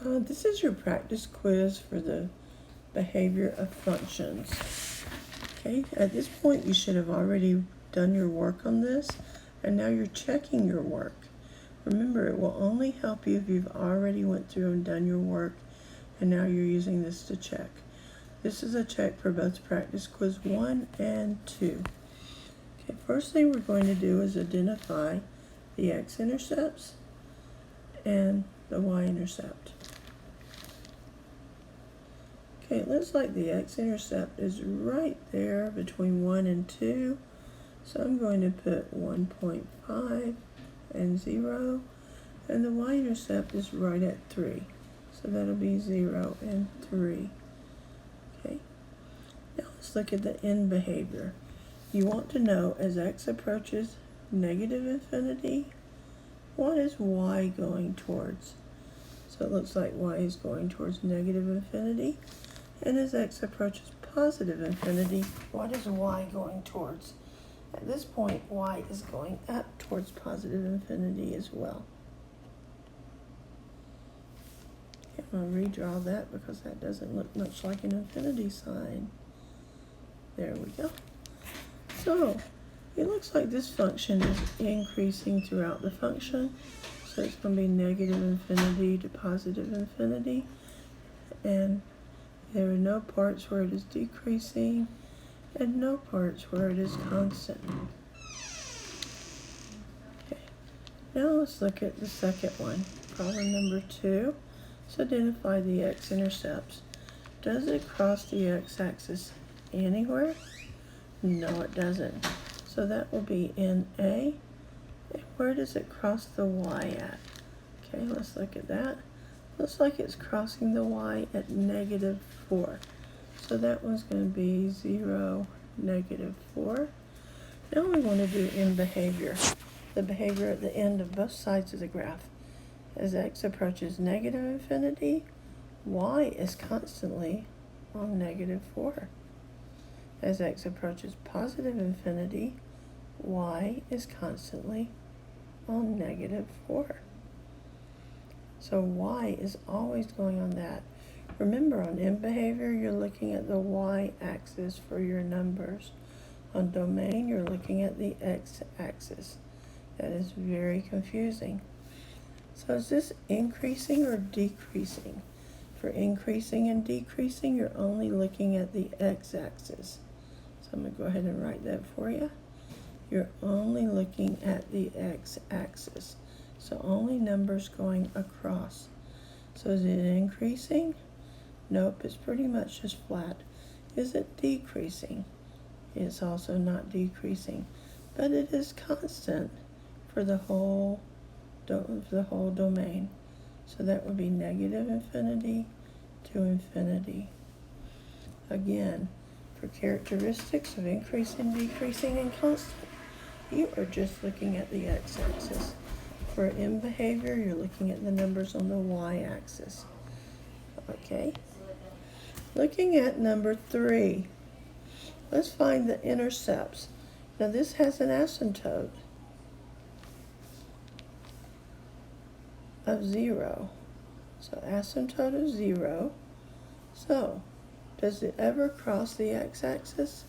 This is your practice quiz for the behavior of functions. Okay, at this point you should have already done your work on this, and now you're checking your work. Remember, it will only help you if you've already went through and done your work, and now you're using this to check. This is a check for both practice quiz 1 and 2. Okay, first thing we're going to do is identify the x-intercepts and the y-intercept. Okay, it looks like the x-intercept is right there between 1 and 2. So I'm going to put 1.5 and 0. And the y-intercept is right at 3. So that'll be 0 and 3. Okay, now let's look at the end behavior. You want to know, as x approaches negative infinity, what is y going towards? So it looks like y is going towards negative infinity. And as x approaches positive infinity, what is y going towards? At this point, y is going up towards positive infinity as well. Okay, I'm going to redraw that because that doesn't look much like an infinity sign. There we go. So it looks like this function is increasing throughout the function. So it's going to be negative infinity to positive infinity. And there are no parts where it is decreasing and no parts where it is constant. Okay, now let's look at the second one. Problem number 2. Let's identify the x-intercepts. Does it cross the x-axis anywhere? No, it doesn't. So that will be in A. And where does it cross the y at? Okay, let's look at that. Looks like it's crossing the y at negative 4. So that one's going to be 0, negative 4. Now we want to do end behavior. The behavior at the end of both sides of the graph. As x approaches negative infinity, y is constantly on negative 4. As x approaches positive infinity, y is constantly on negative 4. So y is always going on that. Remember, on end behavior, you're looking at the y-axis for your numbers. On domain, you're looking at the x-axis. That is very confusing. So is this increasing or decreasing? For increasing and decreasing, you're only looking at the x-axis. So I'm going to go ahead and write that for you. You're only looking at the x-axis. So only numbers going across. So is it increasing? Nope, it's pretty much just flat. Is it decreasing? It's also not decreasing, but it is constant for the whole domain. So that would be negative infinity to infinity. Again, for characteristics of increasing, decreasing, and constant, you are just looking at the x-axis. For end behavior, you're looking at the numbers on the y-axis. Okay. Looking at number 3, let's find the intercepts. Now this has an asymptote of 0. So asymptote of 0. So does it ever cross the x-axis?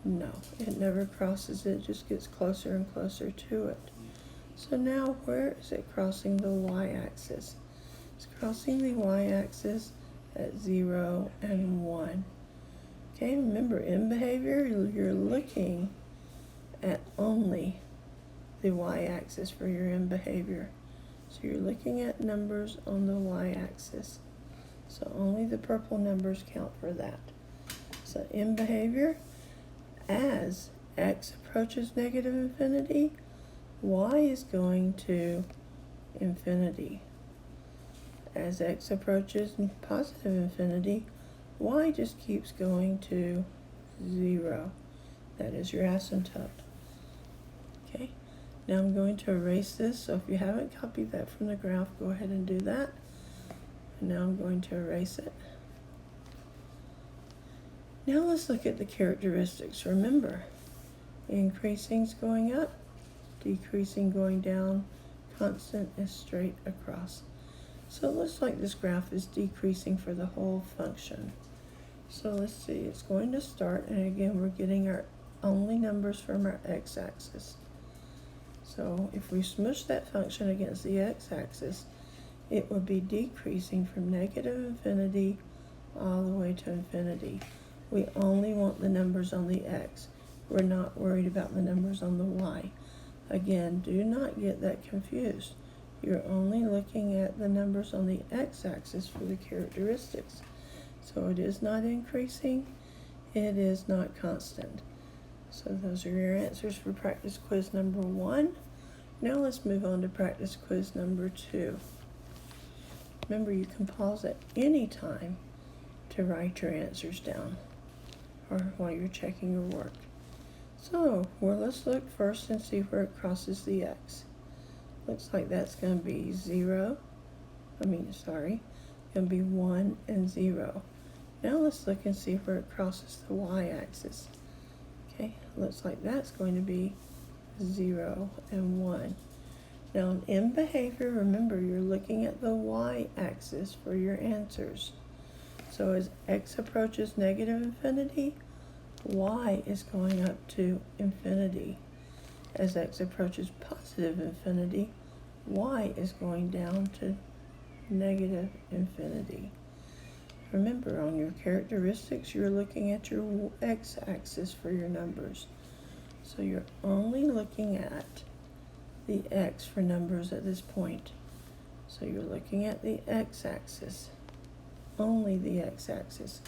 No, it never crosses it. It just gets closer and closer to it. So now where is it crossing the y-axis? It's crossing the y-axis at 0 and 1. Okay, remember, in behavior, you're looking at only the y-axis for your end behavior. So you're looking at numbers on the y-axis. So only the purple numbers count for that. So in behavior, as x approaches negative infinity, y is going to infinity. As x approaches positive infinity, y just keeps going to 0. That is your asymptote. Okay, now I'm going to erase this. So if you haven't copied that from the graph, go ahead and do that. And now I'm going to erase it. Now let's look at the characteristics. Remember, increasing is going up, decreasing going down, constant is straight across. So it looks like this graph is decreasing for the whole function. So let's see, it's going to start, and again we're getting our only numbers from our x-axis. So if we smush that function against the x-axis, it would be decreasing from negative infinity all the way to infinity. We only want the numbers on the x. We're not worried about the numbers on the y. Again, do not get that confused. You're only looking at the numbers on the x-axis for the characteristics. So it is not increasing, it is not constant. So those are your answers for practice quiz number 1. Now let's move on to practice quiz number 2. Remember, you can pause at any time to write your answers down or while you're checking your work. So, well, let's look first and see where it crosses the x. Looks like that's going to be 1 and 0. Now let's look and see where it crosses the y-axis. Okay, looks like that's going to be 0 and 1. Now in behavior, remember you're looking at the y-axis for your answers. So as x approaches negative infinity, y is going up to infinity. As x approaches positive infinity, y is going down to negative infinity. Remember, on your characteristics, you're looking at your x-axis for your numbers. So you're only looking at the x for numbers at this point. So you're looking at the x-axis, only the x-axis.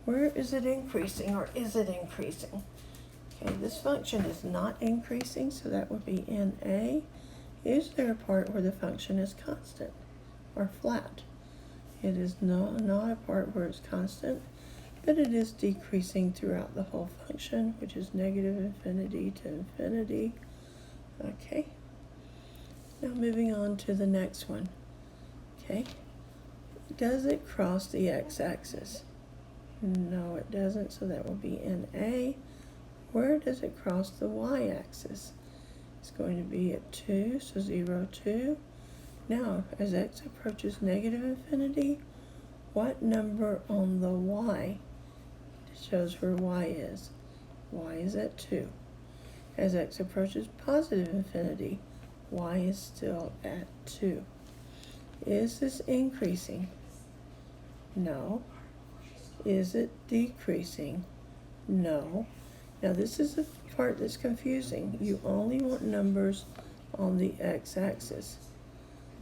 Where is it increasing, or is it increasing? Okay, this function is not increasing, so that would be in A. Is there a part where the function is constant or flat? It is not a part where it's constant, but it is decreasing throughout the whole function, which is negative infinity to infinity. Okay, now moving on to the next one. Okay, does it cross the x-axis? No, it doesn't, so that will be in A. Where does it cross the y-axis? It's going to be at 2, so 0, 2. Now, as x approaches negative infinity, what number on the y shows where y is? Y is at 2. As x approaches positive infinity, y is still at 2. Is this increasing? No. Is it decreasing? No. Now this is the part that's confusing. You only want numbers on the x-axis.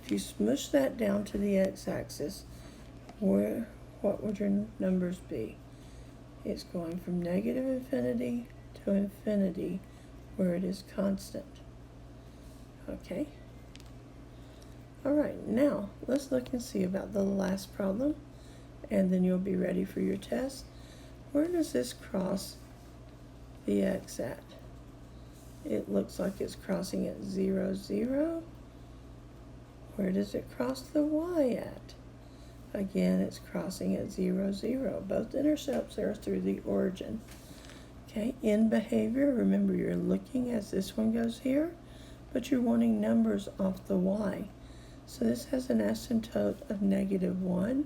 If you smush that down to the x-axis, what would your numbers be? It's going from negative infinity to infinity, where it is constant. Okay? Alright, now let's look and see about the last problem, and then you'll be ready for your test. Where does this cross the x at? It looks like it's crossing at 0, 0. Where does it cross the y at? Again, it's crossing at 0, 0. Both intercepts are through the origin. Okay, in behavior, remember you're looking as this one goes here, but you're wanting numbers off the y. So this has an asymptote of -1,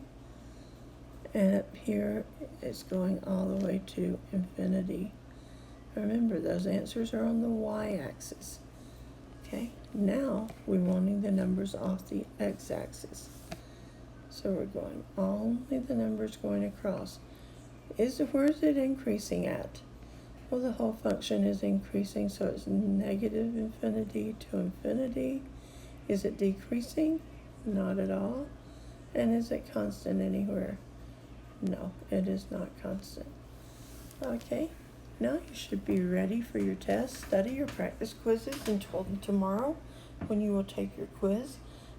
and up here it's going all the way to infinity. Remember, those answers are on the y-axis. Okay, now we're wanting the numbers off the x-axis. So we're going only the numbers going across. Where is it increasing at? Well, the whole function is increasing, so it's negative infinity to infinity. Is it decreasing? Not at all. And is it constant anywhere? No, it is not constant. Okay. Now you should be ready for your test. Study your practice quizzes until tomorrow when you will take your quiz.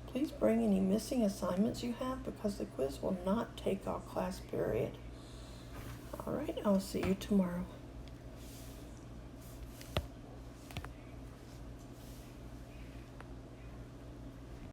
Please bring any missing assignments you have, because the quiz will not take all class period. All right, I'll see you tomorrow.